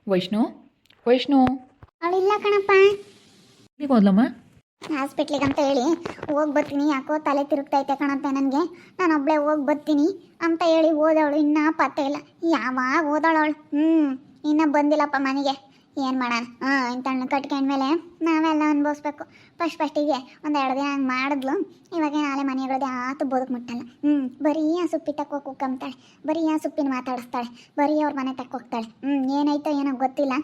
ವೈಷ್ಣು ವೈಷ್ಣು ಅವಳಿಲ್ಲ ಕಣಪ್ಪ. ಎಲ್ಲಿಗೆ ಹೋದ್ಲಮ್ಮ? ಹಾಸ್ಪಿಟ್ಲಿಗೆ ಅಂತ ಹೇಳಿ ಹೋಗಿ ಬರ್ತೀನಿ, ಯಾಕೋ ತಲೆ ತಿರುಗ್ತೈತೆ ಕಣಪ್ಪ ನನಗೆ, ನಾನು ಒಬ್ಬಳೇ ಹೋಗಿ ಬರ್ತೀನಿ ಅಂತ ಹೇಳಿ ಓದವಳು, ಇನ್ನೂ ಪತ್ತೆ ಇಲ್ಲ. ಯಾವಾಗ ಓದೋಳವಳು? ಇನ್ನೂ ಬಂದಿಲ್ಲಪ್ಪ ಮನೆಗೆ. ಏನು ಮಾಡೋಣ? ಇಂಥ ಹಣ್ಣು ಕಟ್ಕೊಂಡ್ಮೇಲೆ ನಾವೆಲ್ಲ ಅನ್ಭವಿಸ್ಬೇಕು. ಫಸ್ಟಿಗೆ ಒಂದು 2 ದಿನ ಹಂಗೆ ಮಾಡಿದ್ಲು. ಇವಾಗ ನಾಳೆ ಮನೆಗಳದ್ದು ಆತು ಬದುಕು ಮುಟ್ಟಲ್ಲ. ಬರೀ ಆ ಸೊಪ್ಪಿ ತಕ್ಕ ಕುಕ್ಕಂತಾಳೆ, ಬರೀ ಆ ಸೊಪ್ಪಿನ ಮಾತಾಡಿಸ್ತಾಳೆ, ಬರೀ ಅವ್ರ ಮನೆ ತಕ್ಕ ಹೋಗ್ತಾಳೆ. ಏನಾಯ್ತೋ ಏನೋ ಗೊತ್ತಿಲ್ಲ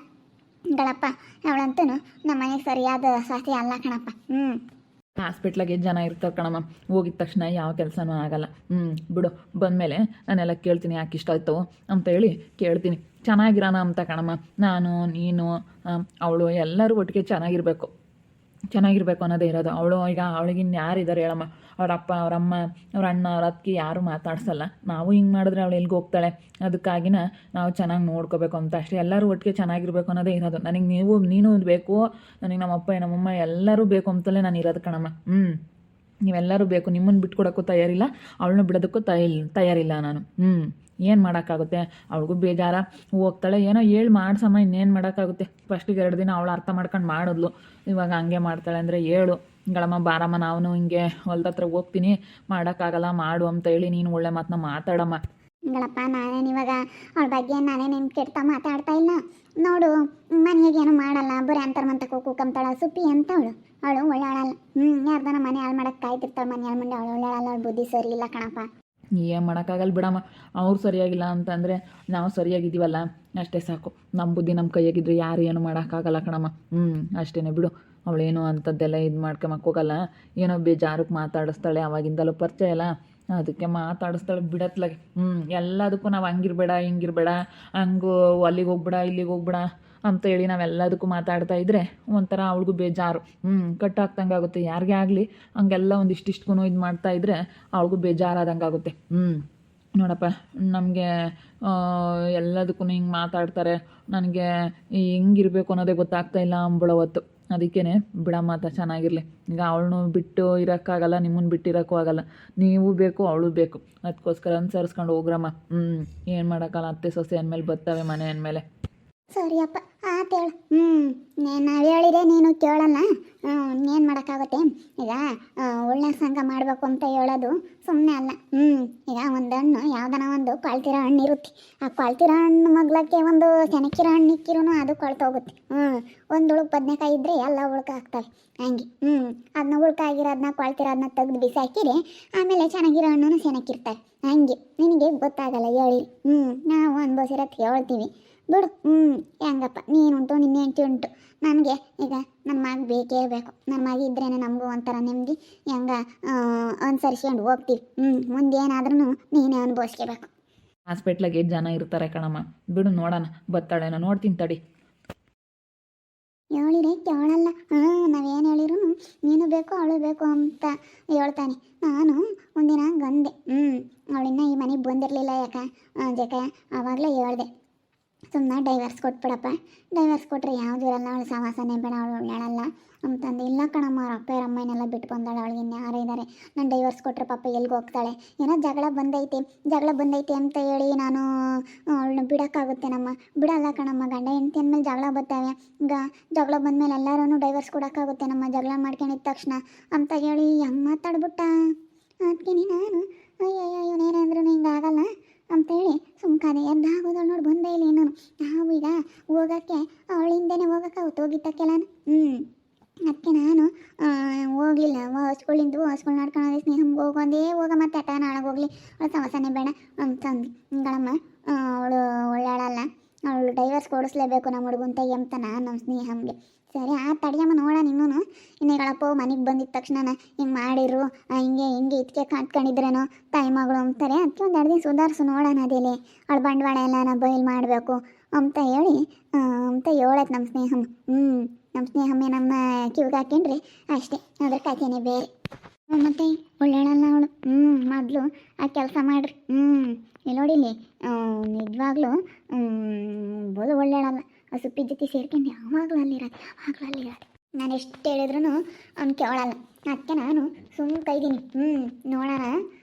ಗಳಪ್ಪ. ಅವಳಂತೂ ನಮ್ಮ ಮನೆಗೆ ಸರಿಯಾದ ಸಾಥಿ ಅಲ್ಲ ಕಣಪ್ಪ. ಹಾಸ್ಪಿಟ್ಲಾಗೆ ಜನ ಇರ್ತಾರೆ ಕಣಮ್ಮ, ಹೋಗಿದ ತಕ್ಷಣ ಯಾವ ಕೆಲಸನೂ ಆಗಲ್ಲ. ಬಿಡು, ಬಂದಮೇಲೆ ನಾನೆಲ್ಲ ಕೇಳ್ತೀನಿ, ಯಾಕೆ ಇಷ್ಟ ಆಯ್ತು ಅಂತ ಹೇಳಿ ಕೇಳ್ತೀನಿ. ಚೆನ್ನಾಗಿರೋಣ ಅಂತ ಕಣಮ್ಮ. ನಾನು, ನೀನು, ಅವಳು ಎಲ್ಲರೂ ಒಟ್ಟಿಗೆ ಚೆನ್ನಾಗಿರ್ಬೇಕು ಅನ್ನೋದೇ ಇರೋದು. ಈಗ ಅವಳಿಗಿನ್ನು ಯಾರಿದ್ದಾರೆ ಹೇಳಮ್ಮ? ಅವ್ರ ಅಪ್ಪ, ಅವ್ರ ಅಮ್ಮ, ಅವ್ರ ಅಣ್ಣ, ಅವ್ರ ಅತ್ತಿಗೆ ಯಾರೂ ಮಾತಾಡ್ಸಲ್ಲ. ನಾವು ಹಿಂಗೆ ಮಾಡಿದ್ರೆ ಅವಳು ಎಲ್ಲಿಗೆ ಹೋಗ್ತಾಳೆ? ಅದಕ್ಕಾಗಿನ ನಾವು ಚೆನ್ನಾಗಿ ನೋಡ್ಕೋಬೇಕು ಅಂತ ಅಷ್ಟೇ. ಎಲ್ಲರೂ ಒಟ್ಟಿಗೆ ಚೆನ್ನಾಗಿರ್ಬೇಕು ಅನ್ನೋದೇ ಇರೋದು. ನನಗೆ ನೀನು ಬೇಕು, ನನಗೆ ನಮ್ಮಪ್ಪ ನಮ್ಮಮ್ಮ ಎಲ್ಲರೂ ಬೇಕು ಅಂತಲೇ ನಾನು ಇರೋದು ಕಣಮ್ಮ. ನೀವೆಲ್ಲರೂ ಬೇಕು, ನಿಮ್ಮನ್ನು ಬಿಟ್ಕೊಡೋಕ್ಕೂ ತಯಾರಿಲ್ಲ, ಅವಳನ್ನ ಬಿಡೋದಕ್ಕೂ ತಯಾರಿಲ್ಲ ನಾನು. ಏನು ಮಾಡೋಕ್ಕಾಗುತ್ತೆ? ಅವಳಿಗೂ ಬೇಜಾರ, ಹೋಗ್ತಾಳೆ. ಏನೋ ಹೇಳಿ ಮಾಡ್ಸಮ್ಮ, ಇನ್ನೇನು ಮಾಡೋಕ್ಕಾಗುತ್ತೆ? ಫಸ್ಟಿಗೆ 2 ದಿನ ಅವಳು ಅರ್ಥ ಮಾಡ್ಕೊಂಡು ಮಾಡಿದ್ಲು, ಇವಾಗ ಹಂಗೆ ಮಾಡ್ತಾಳೆ ಅಂದರೆ ಹೇಳು ಗಳಮ್ಮ, ಬಾರಮ್ಮ, ನಾನು ಹಿಂಗೆ ಹೊಲ್ದತ್ರ ಹೋಗ್ತೀನಿ, ಮಾಡೋಕ್ಕಾಗಲ್ಲ ಮಾಡು ಅಂತ ಹೇಳಿ ನೀನು ಒಳ್ಳೆ ಮಾತನ್ನ ಮಾತಾಡಮ್ಮ. ಗಳಪ್ಪ, ನಾನೇನಿವಾಗ ಅವಳ ಬಗ್ಗೆ ನಾನೇನೇನು ಕೆಟ್ಟ ಮಾತಾಡ್ತಾ ಇಲ್ಲ ನೋಡು. ಮನೆಗೇನು ಮಾಡಲ್ಲ, ಬರೀ ಅಂತರ್ಮಂತಕ್ಕೆ ಹೋಗಿ ಕೂಕಂತಾಳ ಸುಪ್ಪಿ ಅಂತ ಅವಳು ಒಳ್ಳೆಯಾಳಲ್ಲ. ಯಾರ್ದನ ಮನೆ ಹಾಳು ಮಾಡೋಕ್ಕೆ ಕಾಯ್ತಿರ್ತಾಳೆ, ಮನೆ ಹಾಳು ಮಂಡಿ ಅವಳು ಒಳ್ಳೆಯಾಳಲ್ಲ. ಅವಳು ಬುದ್ಧಿ ಸರಿ ಇಲ್ಲ ಕಣಪ್ಪ. ಏನು ಮಾಡೋಕ್ಕಾಗಲ್ಲ ಬಿಡಮ್ಮ. ಅವ್ರು ಸರಿಯಾಗಿಲ್ಲ ಅಂತಂದರೆ ನಾವು ಸರಿಯಾಗಿದ್ದೀವಲ್ಲ, ಅಷ್ಟೇ ಸಾಕು. ನಮ್ಮ ಬುದ್ಧಿ ನಮ್ಮ ಕೈಯಾಗಿದ್ರೆ ಯಾರು ಏನು ಮಾಡೋಕ್ಕಾಗಲ್ಲ ಕಣಮ್ಮ. ಅಷ್ಟೇ ಬಿಡು. ಅವಳೇನು ಅಂಥದ್ದೆಲ್ಲ ಇದು ಮಾಡ್ಕೊಂಬಕ್ಕೋಗಲ್ಲ. ಏನೋ ಬೇಜಾರಕ್ಕೆ ಮಾತಾಡಿಸ್ತಾಳೆ, ಅವಾಗಿಂದಲೂ ಪರಿಚಯ ಅಲ್ಲ, ಅದಕ್ಕೆ ಮಾತಾಡಿಸ್ತಾಳೆ ಬಿಡತ್ಲಾಗೆ. ಎಲ್ಲದಕ್ಕೂ ನಾವು ಹಂಗಿರ್ಬೇಡ ಹಿಂಗಿರ್ಬೇಡ, ಹಂಗೂ ಅಲ್ಲಿಗೆ ಹೋಗ್ಬೇಡ ಇಲ್ಲಿಗೆ ಹೋಗ್ಬೇಡ ಅಂತ ಹೇಳಿ ನಾವೆಲ್ಲದಕ್ಕೂ ಮಾತಾಡ್ತಾ ಇದ್ದರೆ ಒಂಥರ ಅವಳಿಗೂ ಬೇಜಾರು. ಕಟ್ಟಾಗ್ತಂಗೆ ಆಗುತ್ತೆ. ಯಾರಿಗೇ ಆಗಲಿ ಹಂಗೆಲ್ಲ ಒಂದಿಷ್ಟಿಷ್ಟಕ್ಕೂ ಇದು ಮಾಡ್ತಾ ಇದ್ದರೆ ಅವಳಿಗೂ ಬೇಜಾರಾದಂಗೆ ಆಗುತ್ತೆ. ನೋಡಪ್ಪ, ನಮಗೆ ಎಲ್ಲದಕ್ಕೂ ಹಿಂಗೆ ಮಾತಾಡ್ತಾರೆ, ನನಗೆ ಹೆಂಗಿರ್ಬೇಕು ಅನ್ನೋದೇ ಗೊತ್ತಾಗ್ತಾ ಇಲ್ಲ ಅಂಬಳವತ್ತು. ಅದಕ್ಕೇ ಬಿಡಮ್ಮ ಅಂತ ಚೆನ್ನಾಗಿರಲಿ. ಈಗ ಅವಳನ್ನು ಬಿಟ್ಟು ಇರೋಕ್ಕಾಗಲ್ಲ, ನಿಮ್ಮನ್ನು ಬಿಟ್ಟು ಇರೋಕ್ಕೂ ಆಗಲ್ಲ. ನೀವು ಬೇಕು, ಅವಳು ಬೇಕು. ಅದಕ್ಕೋಸ್ಕರ ಅನುಸರಿಸ್ಕೊಂಡು ಹೋಗ್ರಮ್ಮ. ಏನು ಮಾಡೋಕ್ಕಲ್ಲ, ಅತ್ತೆ ಸೊಸೆ ಅಂದಮೇಲೆ ಬರ್ತವೆ ಮನೆ ಅಂದಮೇಲೆ. ಸರಿಯಪ್ಪ, ಆತೇಳು. ನಾವು ಹೇಳಿದೆ ನೀನು ಕೇಳಲ್ಲ. ಏನು ಮಾಡೋಕ್ಕಾಗುತ್ತೆ? ಈಗ ಒಳ್ಳೆ ಸಂಘ ಮಾಡಬೇಕು ಅಂತ ಹೇಳೋದು ಸುಮ್ಮನೆ ಅಲ್ಲ. ಈಗ ಒಂದು ಹಣ್ಣು ಯಾವ್ದಾನ ಒಂದು ಕೊಳ್ತಿರೋ ಹಣ್ಣು ಇರುತ್ತೆ. ಆ ಕೊಳ್ತಿರೋ ಹಣ್ಣು ಮಗ್ಲಕ್ಕೆ ಒಂದು ಸೆನಕಿರೋ ಹಣ್ಣು ಇಕ್ಕಿರೂ ಅದು ಕೊಳ್ತೋಗುತ್ತೆ. ಒಂದು ಉಳುಕ್ ಬದನೆಕಾಯಿ ಇದ್ದರೆ ಎಲ್ಲ ಉಳ್ಕ ಆಗ್ತವೆ. ಹಂಗೆ ಅದನ್ನ ಉಳ್ಕಾಗಿರೋದನ್ನ ಕೊಳ್ತಿರೋದನ್ನ ತೆಗೆದು ಬಿಸಾಕಿರಿ, ಆಮೇಲೆ ಚೆನ್ನಾಗಿರೋ ಹಣ್ಣು ಸೆನಕಿರ್ತಾರೆ. ಹಂಗೆ ನಿನಗೆ ಗೊತ್ತಾಗಲ್ಲ ಹೇಳಿ. ನಾವು ಅನ್ಭವಿಸಿರೋದು ಹೇಳ್ತೀವಿ ಬಿಡು. ಹೆಂಗಪ್ಪ, ನೀನುಂಟು ನಿನ್ನ ಹೆಂಡತಿ ಉಂಟು. ನನಗೆ ಈಗ ನನ್ನ ಮಗ ಬೇಕೇ ಬೇಕು. ನನ್ನ ಮಗ ಇದ್ರೇ ನಮಗೂ ಒಂಥರ ನೆಮ್ಮದಿ. ಹೆಂಗ ಅನುಸರಿಸ್ಕೊಂಡು ಹೋಗ್ತೀವಿ. ಮುಂದೇನಾದ್ರೂ ನೀನೇ ಅನುಭವಿಸ್ಕೋಬೇಕು. ಹಾಸ್ಪಿಟ್ಲಾಗೆ ಜನ ಇರ್ತಾರೆ ಕಣಮ್ಮ, ಬಿಡು, ನೋಡೋಣ ಬರ್ತಾಳೇನೋ, ನೋಡ್ತೀನಿ ತಡಿ. ಹೇಳಿದ್ರೆ ಕೇಳಲ್ಲ. ನಾವೇನು ಹೇಳಿರು ನೀನು ಬೇಕು ಅವಳು ಬೇಕು ಅಂತ ಹೇಳ್ತಾನೆ. ನಾನು ಒಂದಿನ ಗಂದೆ, ಅವಳಿನ್ನ ಈ ಮನೆಗೆ ಬಂದಿರಲಿಲ್ಲ. ಜಕ ಆವಾಗಲೇ ಹೇಳ್ದೆ, ಸುಮ್ಮನೆ ಡೈವರ್ಸ್ ಕೊಟ್ಬಿಡಪ್ಪ. ಡೈವರ್ಸ್ ಕೊಟ್ಟರೆ ಯಾವುದು ಇರಲ್ಲ, ಅವಳು ಸವಾಸನೆ ಬೇಡ, ಅವಳು ಒಳ್ಳೆಯಲ್ಲ ಅಂತಂದು. ಇಲ್ಲ ಕಣಮ್ಮ, ಅವ್ರ ಅಪ್ಪ ಅಮ್ಮನೆಲ್ಲ ಬಿಟ್ಟು ಬಂದಾಳೆ, ಅವಳಿಗೆ ಇನ್ಯಾರು ಇದ್ದಾರೆ. ನಾನು ಡೈವರ್ಸ್ ಕೊಟ್ಟರೆ ಪಾಪ ಎಲ್ಲಿಗೆ ಹೋಗ್ತಾಳೆ? ಏನೋ ಜಗಳ ಬಂದೈತೆ ಅಂತ ಹೇಳಿ ನಾನು ಅವಳನ್ನ ಬಿಡೋಕ್ಕಾಗುತ್ತೆ ನಮ್ಮ? ಬಿಡಲ್ಲ ಕಣಮ್ಮ. ಗಂಡ ಹೆಂಡತಿ ಅಂದಮೇಲೆ ಜಗಳ ಬರ್ತಾವೆ. ಈಗ ಜಗಳ ಬಂದಮೇಲೆ ಎಲ್ಲರೂ ಡೈವರ್ಸ್ ಕೊಡೋಕ್ಕಾಗುತ್ತೆ ನಮ್ಮ? ಜಗಳ ಮಾಡ್ಕೊಂಡಿದ್ದ ತಕ್ಷಣ ಅಂತ ಹೇಳಿ ಹೆಂಗೆ ಮಾತಾಡ್ಬಿಟ್ಟ. ಅದಕ್ಕೆ ನಾನು ಅಯ್ಯಯ್ಯೋ ಇವನೇನಂದ್ರೂ ಹಿಂಗಾಗಲ್ಲ ಅಂತೇಳಿ ಸುಮ್ಕಾದೆ. ಎದ್ದಾಗೋದಳು ನೋಡಿ, ಬಂದೇ ಇಲ್ಲ ಇನ್ನೂ. ನಾವು ಈಗ ಹೋಗೋಕ್ಕೆ ಅವಳಿಂದನೇ ಹೋಗೋಕ್ಕಾಗುತ್ತೆ, ಹೋಗಿದ್ದಕ್ಕೆಲ್ಲ. ಅದಕ್ಕೆ ನಾನು ಹೋಗಲಿಲ್ಲ. ಹೊಸ್ಗಳು ನಡ್ಕೊಂಡು ಸ್ನೇಹಮ್ಗೆ ಹೋಗ ಮತ್ತೆ ಅಟ ನಾಳೆ ಹೋಗಲಿ, ಅವಳು ಸಮಸ್ಯೆನೇ ಬೇಡ ಅಂತಂದು. ಗಳಮ್ಮ, ಅವಳು ಒಳ್ಳೆಯಾಳಲ್ಲ, ಅವಳು ಡೈವರ್ಸ್ ಕೊಡಿಸ್ಲೇಬೇಕು ನಮ್ಮ ಹುಡುಗಂತ ಅಂತ ನಾನು ನಮ್ಮ ಸ್ನೇಹಮ್ಗೆ. ಸರಿ ತಡಿಯಮ್ಮ, ನೋಡೋಣ ಇನ್ನೇಗಳಪ್ಪ ಮನೆಗೆ ಬಂದಿದ್ದ ತಕ್ಷಣ ಹಿಂಗೆ ಮಾಡಿರು, ಹಿಂಗೆ ಇದಕ್ಕೆ ಕಾತ್ಕೊಂಡಿದ್ರೇನೋ ತಾಯಿ ಮಗಳು ಅಂತಾರೆ. ಅದಕ್ಕೆ ಒಂದು 2 ದಿನ ಸುಧಾರಿಸು ನೋಡೋಣ. ಅದೇಲೆ ಅವಳು ಬಂಡವಾಳ ಎಲ್ಲ ಬಯಲು ಮಾಡಬೇಕು ಅಂತ ಹೇಳಿ ಅಂತ ಹೇಳತ್ತೆ ನಮ್ಮ ಸ್ನೇಹಮ್ಮ. ನಮ್ಮ ಸ್ನೇಹಮ್ಮೆ ನಮ್ಮ ಕಿವಿಗೆ ಹಾಕ್ಯಂಡ್ರಿ ಅಷ್ಟೇ, ಅದ್ರ ಕಥೆನೇ ಬೇರೆ. ಮತ್ತೆ ಒಳ್ಳೆಯಳಲ್ಲ ಅವಳು. ಮೊದಲು ಆ ಕೆಲಸ ಮಾಡ್ರಿ. ಇಲ್ಲಿ ನೋಡಿಲ್ಲಿ ನಿಜವಾಗ್ಲೂ ಒಳ್ಳೆಯಳಲ್ಲ. ಆ ಸುಪ್ಪಿ ಜೊತೆ ಸೇರ್ಕೊಂಡು ಯಾವಾಗಲೂ ಅಲ್ಲಿರೋದು. ನಾನು ಎಷ್ಟು ಹೇಳಿದ್ರು ಅವ್ನು ಕೇಳಲ್ಲ. ಅದಕ್ಕೆ ನಾನು ಸುಮ್ಮನೆ ಕೈದೀನಿ. ನೋಡೋಣ,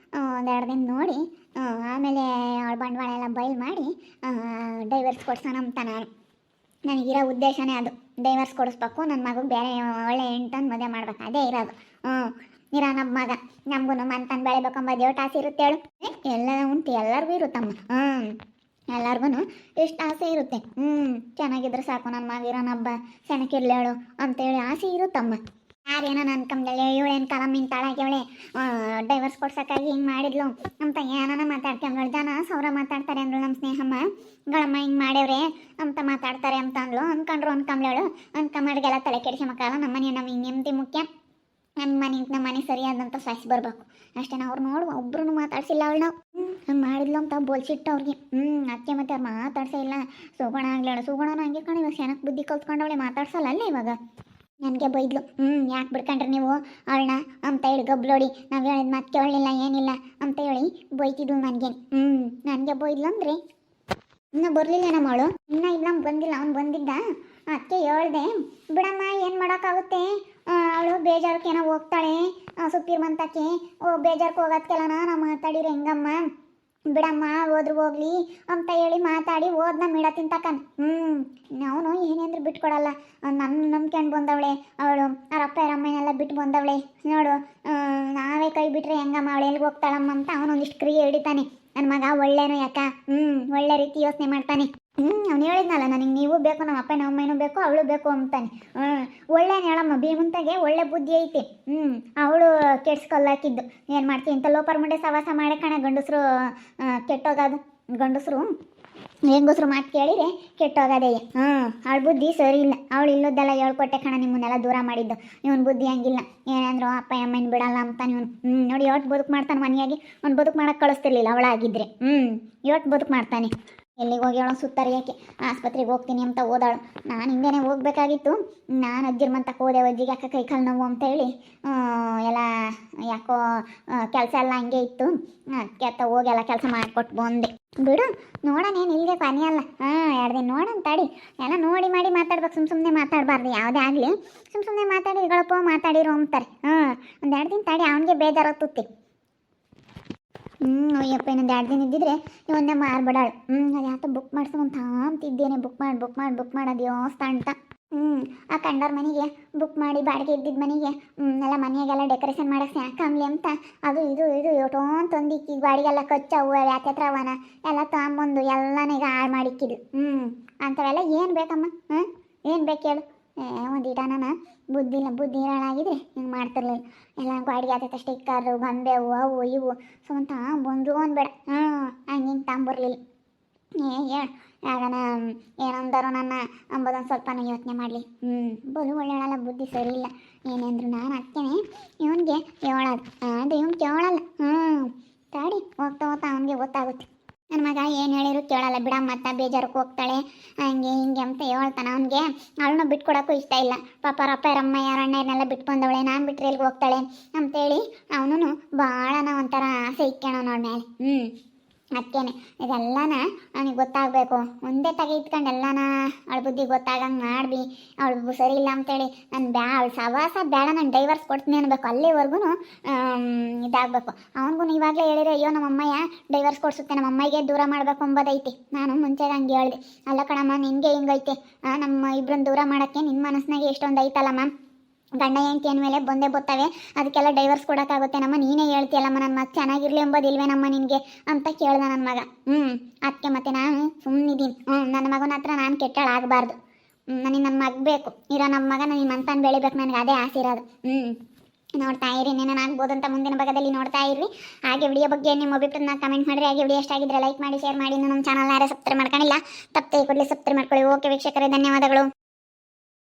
ಒಂದು 2 ದಿನ ನೋಡಿ ಆಮೇಲೆ ಅವಳ ಬಂಡವಾಳ ಎಲ್ಲ ಬಯಲು ಮಾಡಿ ಡೈವರ್ಸ್ ಕೊಡ್ಸೋಣ ಅಂತ ನಾನು. ನನಗಿರೋ ಉದ್ದೇಶನೇ ಅದು. ಡೈವರ್ಸ್ ಕೊಡಿಸ್ಬೇಕು, ನನ್ನ ಮಗುಗೆ ಬೇರೆ ಒಳ್ಳೆ ಹೆಣ್ತಂದು ಮದುವೆ ಮಾಡ್ಬೇಕು, ಅದೇ ಇರೋದು. ಇರೋ ನಮ್ಮ ಮಗ ನಮಗೂ ಮಂತನ್ ಬೆಳಿಬೇಕಂಬ ದೇವಟ ಆಸೆ ಇರುತ್ತೆ ಹೇಳು. ಎಲ್ಲ ಉಂಟು, ಎಲ್ಲರಿಗೂ ಇರುತ್ತಮ್ಮ. ಎಲ್ಲರಿಗೂ ಎಷ್ಟು ಆಸೆ ಇರುತ್ತೆ. ಚೆನ್ನಾಗಿದ್ರೆ ಸಾಕು, ನನ್ನ ಮಗ ಇರೋನಬ್ಬ ಚೆನ್ನಾಗಿರ್ಲಿ ಹೇಳು ಅಂತೇಳಿ ಆಸೆ ಇರುತ್ತಮ್ಮ. ಯಾರೇನೋ ಅನ್ಕೊಂಬಳೆ ಇವಳೇನು ಕಲಮ್ಮಿನ ತಾಳಾಗ್ಯವಳೆ, ಡೈವರ್ಸ್ ಕೊಡ್ಸೋಕ್ಕಾಗಿ ಹಿಂಗೆ ಮಾಡಿದ್ಲು ಅಂತ ಏನಾನ ಮಾತಾಡ್ಕೊಂಬಳು. ಜನ ಸಾವಿರ ಮಾತಾಡ್ತಾರೆ ಅಂದ್ಳು ನಮ್ಮ ಸ್ನೇಹಮ್ಮ. ಗಳಮ್ಮ ಹಿಂಗೆ ಮಾಡ್ಯವ್ರೆ ಅಂತ ಮಾತಾಡ್ತಾರೆ ಅಂತ ಅಂದ್ಲು. ಅನ್ಕೊಂಬಳವಳು ಅನ್ಕೊಂಬಾಡ್ಗೆಲ್ಲ ತಲೆ ಕೆಡಿಸ್ಕೊಂಬಕ್ಕಲ್ಲ. ನಮ್ಮ ನೆಮ್ಮದಿ ಮುಖ್ಯ. ನಮ್ಮ ಮನೆ ಸರಿಯಾದಂಥ ಸ್ವಾಸಿ ಬರಬೇಕು ಅಷ್ಟೇ. ಅವ್ರು ನೋಡುವ ಒಬ್ರು ಮಾತಾಡ್ಸಿಲ್ಲ ಅವಳು. ನಾವು ಹಂಗೆ ಮಾಡಿದ್ಲು ಅಂತ ಬೋಲ್ಸಿಟ್ಟು ಅವ್ರಿಗೆ. ಅದಕ್ಕೆ ಮತ್ತೆ ಅವ್ರು ಮಾತಾಡ್ಸೇ ಇಲ್ಲ. ಸುಗುಣ ಆಗ್ಲೇಳು. ಸುಗುಣನ ಹಂಗೆ ಕಣ, ಇವಾಗ ಚೆನ್ನಾಗಿ ಬುದ್ಧಿ ಕಲ್ತ್ಕೊಂಡವಳೆ, ಮಾತಾಡ್ಸಲ್ಲ ಅಲ್ಲೇ ಇವಾಗ. ನನಗೆ ಬೈದ್ಲು. ಯಾಕೆ ಬಿಡ್ಕೊಂಡ್ರಿ ನೀವು ಅವಳನ್ನ ಅಂತ ಹೇಳಿ ಗಬ್ಲೋಡಿ, ನಾವು ಹೇಳಿದ ಮಾತು ಕೇಳಲಿಲ್ಲ ಏನಿಲ್ಲ ಅಂತ ಹೇಳಿ ಬೈತಿದ್ಲು ನನಗೆ. ನನಗೆ ಬೈದ್ಲು ಅಂದರೆ ಇನ್ನೂ ಬರಲಿಲ್ಲ ನಮ್ಮವಳು. ಇನ್ನೂ ಇಲ್ಲ ಬಂದಿಲ್ಲ, ಅವ್ನು ಬಂದಿದ್ದ. ಅದಕ್ಕೆ ಹೇಳ್ದೆ, ಬಿಡಮ್ಮ ಏನು ಮಾಡೋಕ್ಕಾಗುತ್ತೆ, ಅವಳು ಬೇಜಾರಕ್ಕೆ ಏನೋ ಹೋಗ್ತಾಳೆ ಸುಪ್ಪೀರ್ ಮಂತಕ್ಕೆ. ಬೇಜಾರಕ್ಕೆ ಹೋಗೋದಕ್ಕೆಲ್ಲ ನಾವು ಮಾತಾಡಿರಿ ಹೆಂಗಮ್ಮ, ಬಿಡಮ್ಮ ಹೋದ್ರು ಹೋಗ್ಲಿ ಅಂತ ಹೇಳಿ ಮಾತಾಡಿ ಓದ್ನ ಮಿಡ ತಿಂತಕನ್. ಅವನು ಏನೇಂದ್ರೆ ಬಿಟ್ಕೊಡಲ್ಲ. ನನ್ನ ನಂಬ್ಕೊಂಡು ಬಂದವಳೆ ಅವಳು. ಅವ್ರ ಅಪ್ಪ ಅಮ್ಮನೆಲ್ಲ ಬಿಟ್ಟು ಬಂದವಳೆ ನೋಡು. ನಾವೇ ಕೈ ಬಿಟ್ರೆ ಹೆಂಗಮ್ಮ, ಅವಳು ಎಲ್ಲಿಗೆ ಹೋಗ್ತಾಳಮ್ಮ ಅಂತ ಅವನೊಂದಿಷ್ಟು ಕ್ರಿಯೆ ಹಿಡಿತಾನೆ. ನನ್ನ ಮಗ ಒಳ್ಳೆನೋ ಯಾಕ, ಒಳ್ಳೆ ರೀತಿ ಯೋಚನೆ ಮಾಡ್ತಾನೆ. ಅವ್ನು ಹೇಳಿದ್ನಲ್ಲ ನನಗೆ ನೀವು ಬೇಕು, ನಮ್ಮ ಅಪ್ಪ ನಮ್ಮ ಅಮ್ಮನೂ ಬೇಕು, ಅವಳು ಬೇಕು ಅಂತಾನೆ. ಒಳ್ಳೆನ ಹೇಳಮ್ಮ, ಭೀಮಂತಾಗೆ ಒಳ್ಳೆ ಬುದ್ಧಿ ಐತಿ. ಅವಳು ಕೆಡ್ಸ್ಕೊಲ್ಲಾಕಿದ್ದು ಏನು ಮಾಡ್ತೀವಿ ಇಂಥ ಲೋಪರ್ ಮುಂಡೆ ಸವಾಸ ಮಾಡೇ ಕಣ ಗಂಡಸರು ಕೆಟ್ಟೋಗೋದು. ಗಂಡಸರು ಹೆಂಗಸರು ಮಾತು ಕೇಳಿದ್ರೆ ಕೆಟ್ಟೋಗೋದೇ. ಅವಳ ಬುದ್ಧಿ ಸರಿ ಇಲ್ಲ. ಅವಳು ಇಲ್ಲದೆಲ್ಲ ಹೇಳ್ಕೊಟ್ಟೆ ಕಣ, ನಿಮ್ಮನ್ನೆಲ್ಲ ದೂರ ಮಾಡಿದ್ದು. ಇವನು ಬುದ್ಧಿ ಹಂಗಿಲ್ಲ, ಏನಂದ್ರು ಅಪ್ಪ ಅಮ್ಮನ ಬಿಡಲ್ಲ ಅಂತಾನೆ ಇವನು. ನೋಡಿ ಯೋಟ್ ಬದುಕು ಮಾಡ್ತಾನೆ ಮನೆಯಾಗಿ. ಅವ್ನು ಬದುಕು ಮಾಡೋಕೆ ಕಳಿಸ್ತಿರ್ಲಿಲ್ಲ ಅವಳಾಗಿದ್ರೆ. ಯೋಟ್ ಬದುಕು ಮಾಡ್ತಾನೆ. ಎಲ್ಲಿಗೆ ಹೋಗಿ ಅವಳು ಸುತ್ತರಿಯೋಕ್ಕೆ ಆಸ್ಪತ್ರೆಗೆ ಹೋಗ್ತೀನಿ ಅಂತ ಹೋದಾಳು. ನಾನು ಹಿಂಗೇನೆ ಹೋಗ್ಬೇಕಾಗಿತ್ತು. ನಾನು ಅಜ್ಜಿರ್ಮಂತಕ್ಕೆ ಹೋದೆ. ಅಜ್ಜಿಗೆ ಯಾಕೆ ಕೈ ಕಾಲು ನೋವು ಅಂತ ಹೇಳಿ ಎಲ್ಲ ಯಾಕೋ ಕೆಲಸ ಎಲ್ಲ ಹಂಗೆ ಇತ್ತು. ಅದಕ್ಕೆ ಹೋಗಿ ಎಲ್ಲ ಕೆಲಸ ಮಾಡಿಕೊಟ್ಟು ಬಂದೆ. ಬಿಡು ನೋಡೋಣ, ಏನು ಇಲ್ಲಿಗೆ ಕೊನೆ ಅಲ್ಲ. 2 ದಿನ ನೋಡೋಣ ತಡಿ. ಎಲ್ಲ ನೋಡಿ ಮಾಡಿ ಮಾತಾಡ್ಬೇಕು, ಸುಮ್ಮನೆ ಮಾತಾಡಬಾರ್ದು ಯಾವುದೇ ಆಗಲಿ. ಸುಮ್ಮನೆ ಮಾತಾಡಿಗಳಪ್ಪ ಮಾತಾಡಿರೋ ಅಂತಾರೆ. ಒಂದು 2 ದಿನ ತಡಿ, ಅವನಿಗೆ ಬೇಜಾರಾಗ್ತುತ್ತಿ. ಅಯ್ಯಪ್ಪ ಇನ್ನೊಂದು 2 ದಿನ ಇದ್ದಿದ್ರೆ ಇವನ್ನೇ ಮಾರ್ಬಿಡಾಳು. ಅದು ಯಾಕೆ ಬುಕ್ ಮಾಡ್ಸೋಂತ ಅಂತಿದ್ದೇನೆ. ಬುಕ್ ಮಾಡಿ ದೇವಸ್ಥಾನ ಅಂತ. ಆ ಕಂಡವ್ರ ಮನೆಗೆ ಬುಕ್ ಮಾಡಿ ಬಾಡಿಗೆ ಇದ್ದಿದ್ದ ಮನೆಗೆ ಎಲ್ಲ ಮನೆಯಾಗೆಲ್ಲ ಡೆಕೋರೇಷನ್ ಮಾಡೋಕ್ಕೆ ಯಾಕಂಬ್ಲಿ ಅಂತ ಅದು ಇದು ಯೋಟೋನ್ ತಂದಿಕ್ಕಿ ಬಾಡಿಗೆಲ್ಲ ಕಚ್ಚವು ಯಾಕೆ ಅವನ ಎಲ್ಲ ತೊಗೊಂಬಂದು ಎಲ್ಲನೂ ಈಗ ಹಾಳು ಮಾಡಿಕ್ಕಿದ್ಲು. ಅಂಥವೆಲ್ಲ ಏನು ಬೇಕಮ್ಮ? ಏನು ಬೇಕು ಹೇಳು? ಒಂದು ಇಟಾನ ಬುದ್ಧಿ ಇರೋಳಾಗಿದ್ರೆ ಹಿಂಗೆ ಮಾಡ್ತಿರ್ಲಿಲ್ಲ. ಎಲ್ಲ ಗಾಡಿಗೆ ಆತೈತೆ ಸ್ಟಿಕ್ಕರು ಗೊಂಬೆವು ಅವು ಇವು ಸುಂತ ಬಂದು ಅನ್ಬೇಡ. ಹಂಗೆ ತಗೊಂಬರ್ಲಿಲ್ಲ. ಹೇಳು ಯಾಗನ ಏನಂದರು ನನ್ನ ಅಂಬೋದೊಂದು ಸ್ವಲ್ಪನೂ ಯೋಚನೆ ಮಾಡಲಿ. ಬಲು ಒಳ್ಳೆಯಲ್ಲ, ಬುದ್ಧಿ ಸರಿ ಇಲ್ಲ. ಏನೆಂದ್ರು ನಾನು ಹಾಕ್ತೇನೆ ಇವನಿಗೆ ಹೇಳೋದು. ಅದು ಇವ್ನು ಕೇಳಲ್ಲ. ತಾಡಿ ಹೋಗ್ತಾ ಅವನಿಗೆ ಗೊತ್ತಾಗುತ್ತೆ. ನನ್ನ ಮಗ ಏನು ಹೇಳಿದ್ರು ಕೇಳಲ್ಲ. ಬಿಡಮ್ಮ ಮತ್ತೆ ಬೇಜಾರಕ್ಕೆ ಹೋಗ್ತಾಳೆ ಹಂಗೆ ಹಿಂಗೆ ಅಂತ ಹೇಳ್ತಾನೆ. ಅವನಿಗೆ ಅವಳನ್ನ ಬಿಟ್ಕೊಡೋಕ್ಕೂ ಇಷ್ಟ ಇಲ್ಲ. ಪಾಪ ಅಪ್ಪ ರಮ್ಮ ಯಾರಣ್ಣನೆಲ್ಲ ಬಿಟ್ಟು ಬಂದವಳೆ, ನಾನು ಬಿಟ್ಟರೆ ಎಲ್ಲಿಗೆ ಹೋಗ್ತಾಳೆ ಅಂತೇಳಿ ಅವನು ಭಾಳನ ಒಂಥರ ಆಸೆ ಇಕ್ಕೋಣ ನೋಡ ಮೇಲೆ. ಅದಕ್ಕೇನೆ ಇದೆಲ್ಲನ ನನಗೆ ಗೊತ್ತಾಗಬೇಕು. ಒಂದೇ ತಗ ಇಟ್ಕೊಂಡು ಎಲ್ಲನ ಅವಳ ಬುದ್ಧಿ ಗೊತ್ತಾಗಂಗೆ ಮಾಡ್ಬಿ. ಅವಳು ಸರಿ ಇಲ್ಲ ಅಂತೇಳಿ ನಾನು ಅವಳು ಸವಾಸ ಬೇಡ, ನಾನು ಡೈವರ್ಸ್ ಕೊಡ್ತೀನಿ ಅನ್ಬೇಕು. ಅಲ್ಲಿವರೆಗೂ ಇದಾಗಬೇಕು. ಅವನಿಗೂ ಇವಾಗಲೇ ಹೇಳಿದ್ರೆ ಅಯ್ಯೋ ನಮ್ಮ ಅಮ್ಮಯ್ಯ ಡೈವರ್ಸ್ ಕೊಡಿಸುತ್ತೆ, ನಮ್ಮ ಅಮ್ಮಗೆ ದೂರ ಮಾಡಬೇಕು ಅಂಬೋದೈತಿ. ನಾನು ಮುಂಚೆಗೆ ಹಂಗೆ ಹೇಳಿದೆ. ಅಲ್ಲ ಕಣಮ್ಮ ನಿನಗೆ ಹಿಂಗೈತೆ, ನಮ್ಮ ಇಬ್ಬರನ್ನ ದೂರ ಮಾಡೋಕ್ಕೆ ನಿನ್ನ ಮನಸ್ಸಿನಾಗೆ ಎಷ್ಟೊಂದು ಐತಲ್ಲಮ್ಮ. ಗಂಡ ಹೆಂಡತಿ ಅಂದಮೇಲೆ ಬಂದೇ ಬರ್ತವೆ, ಅದಕ್ಕೆಲ್ಲ ಡೈವರ್ಸ್ ಕೊಡೋಕ್ಕಾಗುತ್ತೆ ನಮ್ಮ. ನೀನೇ ಹೇಳ್ತೀಯಲ್ಲಮ್ಮ ನನ್ನ ಮಗ ಚೆನ್ನಾಗಿರ್ಲಿ ಎಂಬೋದಿಲ್ವೇನಮ್ಮ ನಿನಗೆ ಅಂತ ಕೇಳ್ದ ನನ್ನ ಮಗ. ಅದಕ್ಕೆ ಮತ್ತೆ ನಾನು ಸುಮ್ಮನಿದ್ದೀನಿ. ನನ್ನ ಮಗನ ಹತ್ರ ನಾನು ಕೆಟ್ಟಳಾಗಬಾರ್ದು. ನನಗೆ ನನ್ನ ಮಗ ಬೇಕು. ಇರೋ ನಮ್ಮ ಮಗ ನನಗೆ ಮಂತಾನು ಬೆಳಿಬೇಕು, ನನಗೆ ಅದೇ ಆಸೆ ಇರೋದು. ನೋಡ್ತಾ ಇರಿ, ಏನೇನಾಗ್ಬೋದು ಅಂತ ಮುಂದಿನ ಭಾಗದಲ್ಲಿ ನೋಡ್ತಾ ಇರ್ರಿ. ಹಾಗೆ ವಿಡಿಯೋ ಬಗ್ಗೆ ನಿಮ್ಮ ಅಭಿಪ್ರಾಯನ ಕಮೆಂಟ್ ಮಾಡಿರಿ. ಹಾಗೆ ವಿಡಿಯೋ ಎಷ್ಟಾಗಿದ್ರೆ ಲೈಕ್ ಮಾಡಿ, ಶೇರ್ ಮಾಡಿ. ನಮ್ಮ ಚಾನಲ್ ಯಾರೇ ಸಬ್ಸ್ಕ್ರೈಬ್ ಮಾಡ್ಕೊಂಡಿಲ್ಲ ತಪ್ಪದೆ ಕೂಡಲೇ ಸಬ್ಸ್ಕ್ರೈಬ್ ಮಾಡ್ಕೊಳ್ಳಿ. ಓಕೆ ವೀಕ್ಷಕರೇ, ಧನ್ಯವಾದಗಳು.